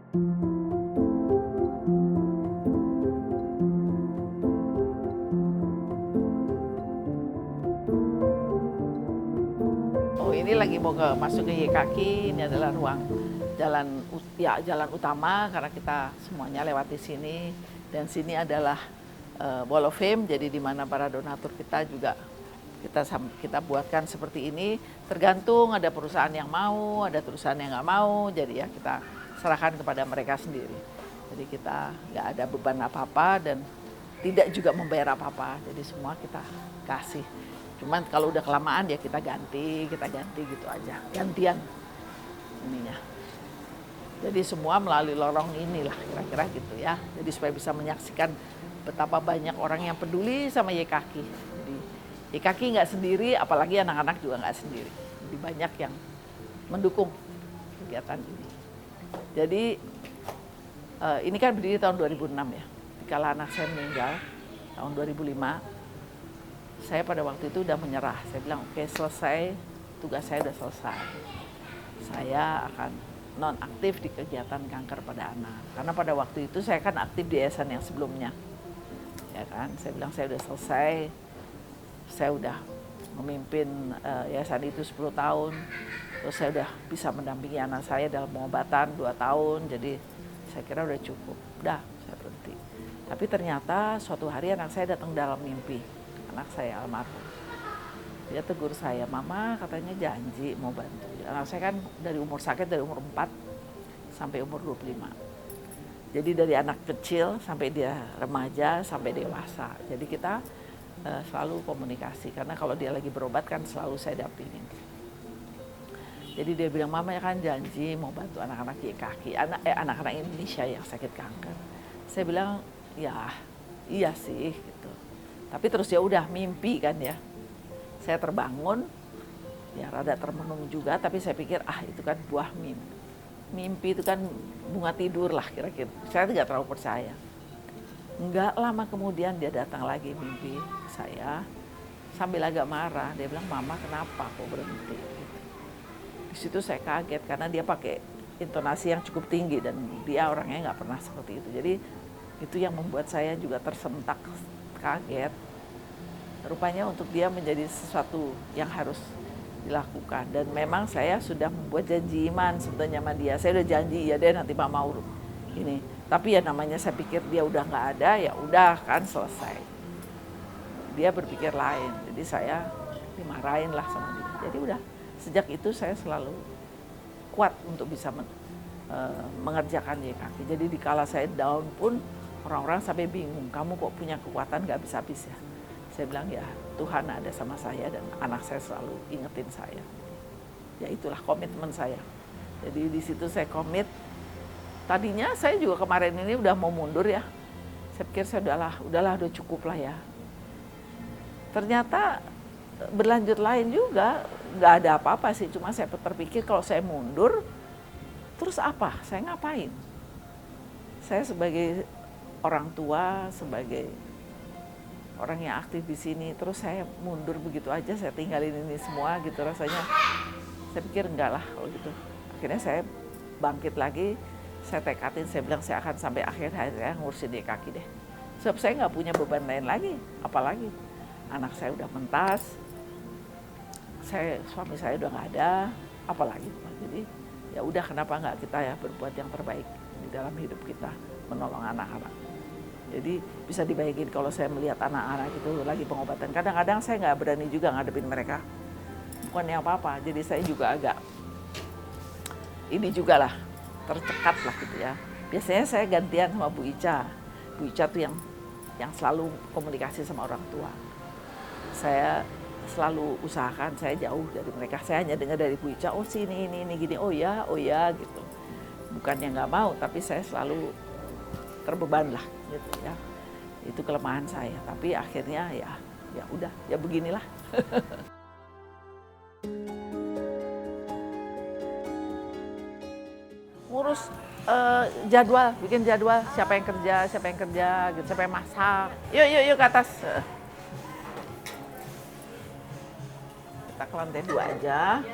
Oh, ini lagi mau masuk ke YKK. Ini adalah ruang jalan utama karena kita semuanya lewati sini, dan sini adalah Wall of Fame. Jadi di mana para donatur kita juga kita buatkan seperti ini. Tergantung, ada perusahaan yang mau, ada perusahaan yang nggak mau. Jadi ya kita serahkan kepada mereka sendiri. Jadi kita nggak ada beban apa-apa dan tidak juga membayar apa-apa. Jadi semua kita kasih. Cuman kalau udah kelamaan ya kita ganti gitu aja, gantian ininya. Jadi semua melalui lorong inilah kira-kira gitu ya. Jadi supaya bisa menyaksikan betapa banyak orang yang peduli sama YKK. Jadi YKK nggak sendiri, apalagi anak-anak juga nggak sendiri. Jadi banyak yang mendukung kegiatan ini. Jadi ini kan berdiri tahun 2006 ya. Kala anak saya meninggal tahun 2005, saya pada waktu itu udah menyerah. Saya bilang oke, selesai, tugas saya udah selesai. Saya akan non-aktif di kegiatan kanker pada anak. Karena pada waktu itu saya kan aktif di yayasan yang sebelumnya. Ya kan, saya bilang saya udah selesai, saya udah memimpin yayasan itu 10 tahun. Terus saya udah bisa mendampingi anak saya dalam pengobatan 2 tahun. Jadi saya kira udah cukup, udah saya berhenti. Tapi ternyata suatu hari anak saya datang dalam mimpi, anak saya almarhum. Dia tegur saya, "Mama katanya janji mau bantu." Anak saya kan dari umur sakit dari umur 4 sampai umur 25. Jadi dari anak kecil sampai dia remaja sampai dewasa. Jadi kita selalu komunikasi karena kalau dia lagi berobat kan selalu saya dampingin. Jadi dia bilang, "Mama ya kan janji mau bantu anak-anak YKK, anak-anak Indonesia yang sakit kanker." Saya bilang, "Ya, iya sih gitu." Tapi terus ya udah mimpi kan ya. Saya terbangun, ya rada termenung juga, tapi saya pikir itu kan buah mimpi. Mimpi itu kan bunga tidur lah kira-kira. Saya tidak terlalu percaya. Enggak lama kemudian dia datang lagi mimpi saya sambil agak marah. Dia bilang, "Mama kenapa kok berhenti?" Gitu. Di situ saya kaget karena dia pakai intonasi yang cukup tinggi dan dia orangnya nggak pernah seperti itu. Jadi itu yang membuat saya juga tersentak, kaget. Rupanya untuk dia menjadi sesuatu yang harus dilakukan. Dan memang saya sudah membuat janji iman sebetulnya sama dia. Saya udah janji, ya deh nanti Mama urus ini. Tapi ya namanya saya pikir dia udah nggak ada, ya udah kan selesai. Dia berpikir lain, jadi saya dimarahin lah sama dia. Jadi udah, sejak itu saya selalu kuat untuk bisa mengerjakan YKK. Jadi dikala saya down pun orang-orang sampai bingung, "Kamu kok punya kekuatan nggak habis-habis ya?" Saya bilang ya Tuhan ada sama saya dan anak saya selalu ingetin saya. Ya itulah komitmen saya. Jadi di situ saya komit. Tadinya saya juga kemarin ini udah mau mundur ya. Saya pikir saya udahlah udah cukup lah ya. Ternyata berlanjut lain juga, nggak ada apa-apa sih. Cuma saya terpikir kalau saya mundur, terus apa? Saya ngapain? Saya sebagai orang tua, sebagai orang yang aktif di sini, terus saya mundur begitu aja, saya tinggalin ini semua gitu rasanya. Saya pikir enggak lah kalau gitu. Akhirnya saya bangkit lagi, saya tekadin, saya bilang saya akan sampai akhir hayat saya ngurusin YKK deh. Sebab saya nggak punya beban lain lagi, apalagi anak saya udah mentas, suami saya udah nggak ada, apalagi. Jadi ya udah kenapa nggak kita ya berbuat yang terbaik di dalam hidup kita, menolong anak-anak. Jadi bisa dibayangin kalau saya melihat anak-anak itu lagi pengobatan. Kadang-kadang saya nggak berani juga ngadepin mereka. Bukan yang apa-apa, jadi saya juga agak ini juga lah, tercekat lah gitu ya. Biasanya saya gantian sama Bu Ica. Bu Ica tuh yang selalu komunikasi sama orang tua. Saya selalu usahakan saya jauh dari mereka. Saya hanya dengar dari Bu Ica, "Oh sini, ini gini, oh ya gitu." Bukan yang nggak mau, tapi saya selalu terbeban lah gitu ya. Itu kelemahan saya, tapi akhirnya ya udah, ya beginilah. Ngurus jadwal, bikin jadwal siapa yang kerja gitu, siapa yang masak. Yuk ke atas. Kita ke lantai 2 aja.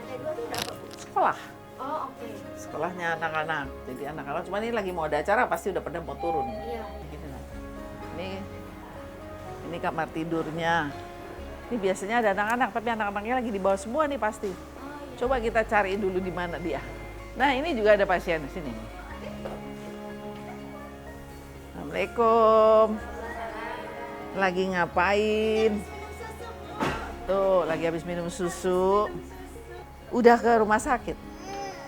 Sekolah. Oh, oke. Sekolahnya anak-anak. Jadi anak-anak, cuma ini lagi mau ada acara pasti udah pada mau turun. Iya. Gini lah. Ini kamar tidurnya. Ini biasanya ada anak-anak, tapi anak-anaknya lagi di bawah semua nih pasti. Oh, iya. Coba kita cari dulu di mana dia. Nah, ini juga ada pasien di sini. Assalamualaikum. Lagi ngapain? Tuh, lagi habis minum susu. Udah ke rumah sakit?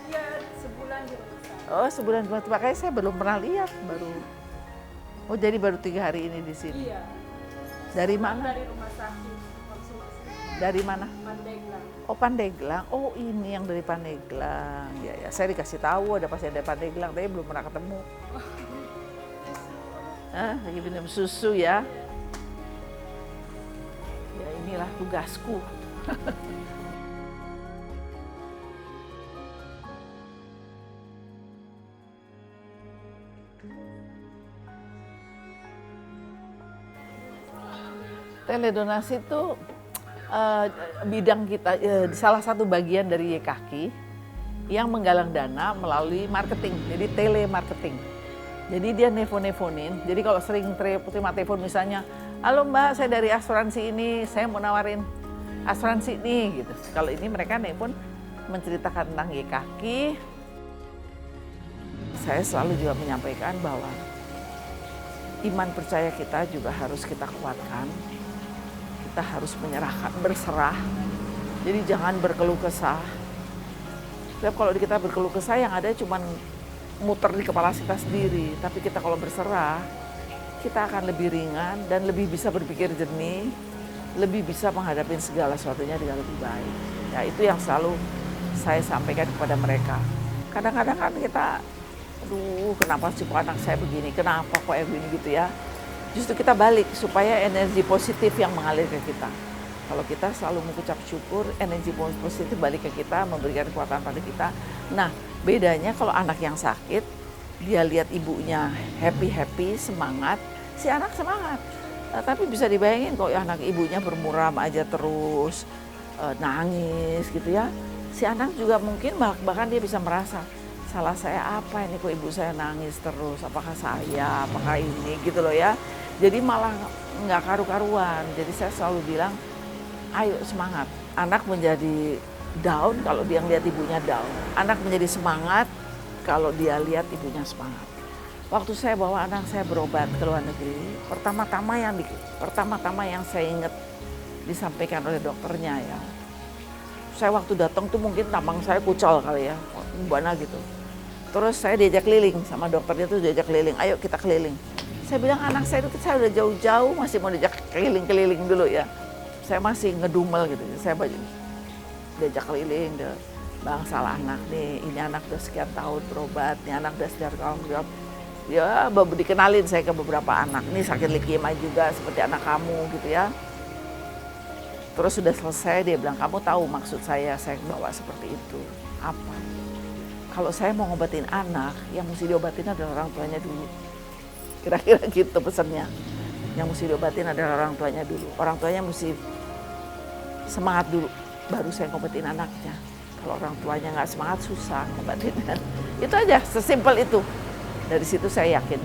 Iya, sebulan di rumah sakit. Oh, sebulan kemarin. Makanya saya belum pernah lihat, baru. Oh, jadi baru 3 hari ini di sini. Iya. Dari mana? Dari rumah sakit. Langsung Dari mana? Pandeglang. Oh, Pandeglang. Oh, ini yang dari Pandeglang. Ya, ya. Saya dikasih tahu ada pasien dari Pandeglang, tapi belum pernah ketemu. Lagi minum susu ya. Ya, inilah tugasku. Teledonasi itu bidang kita, salah satu bagian dari YKK yang menggalang dana melalui marketing, jadi telemarketing. Jadi dia nelfon-nelfonin, jadi kalau sering terima telepon misalnya, halo Mbak, saya dari asuransi ini, saya mau nawarin asuransi ini, gitu. Kalau ini mereka nelfon menceritakan tentang YKK, saya selalu juga menyampaikan bahwa iman percaya kita juga harus kita kuatkan. Kita harus menyerahkan, berserah. Jadi jangan berkeluh kesah. Sebab kalau kita berkeluh kesah yang ada cuma muter di kepala kita sendiri. Tapi kita kalau berserah, kita akan lebih ringan dan lebih bisa berpikir jernih, lebih bisa menghadapi segala sesuatunya dengan lebih baik. Ya, itu yang selalu saya sampaikan kepada mereka. Kadang-kadang kan kita, aduh kenapa sih kok anak saya begini, kenapa kok begini gitu ya. Justru kita balik supaya energi positif yang mengalir ke kita. Kalau kita selalu mengucap syukur, energi positif balik ke kita, memberikan kekuatan pada kita. Nah, bedanya kalau anak yang sakit, dia lihat ibunya happy-happy, semangat, si anak semangat. Tapi bisa dibayangin kalau anak ibunya bermuram aja terus, nangis gitu ya. Si anak juga mungkin bahkan dia bisa merasa, salah saya apa ini kok ibu saya nangis terus, apakah saya, apakah ini gitu loh ya. Jadi malah nggak karu-karuan. Jadi saya selalu bilang, ayo semangat. Anak menjadi down kalau dia lihat ibunya down. Anak menjadi semangat kalau dia lihat ibunya semangat. Waktu saya bawa anak saya berobat ke luar negeri, pertama-tama yang saya ingat disampaikan oleh dokternya ya. Saya waktu datang tuh mungkin tampang saya kucol kali ya, gimana gitu. Terus saya diajak keliling sama dokternya tuh diajak keliling, ayo kita keliling. Saya bilang anak saya itu saya udah jauh-jauh masih mau diajak keliling-keliling dulu ya. Saya masih ngedumel gitu. Saya diajak keliling deh. Bang salah anak nih, ini anak udah sekian tahun berobat, ini anak udah sekian tahun berobat. Ya dikenalin saya ke beberapa anak. Ini sakit leukemia juga seperti anak kamu gitu ya. Terus sudah selesai dia bilang, kamu tahu maksud saya bawa seperti itu. Apa? Kalau saya mau ngobatin anak, yang mesti diobatin adalah orang tuanya dulu. Kira-kira gitu pesannya. Yang mesti diobatin adalah orang tuanya dulu. Orang tuanya mesti semangat dulu, baru saya ngobatin anaknya. Kalau orang tuanya nggak semangat, susah ngobatinnya. Itu aja, sesimpel itu. Dari situ saya yakin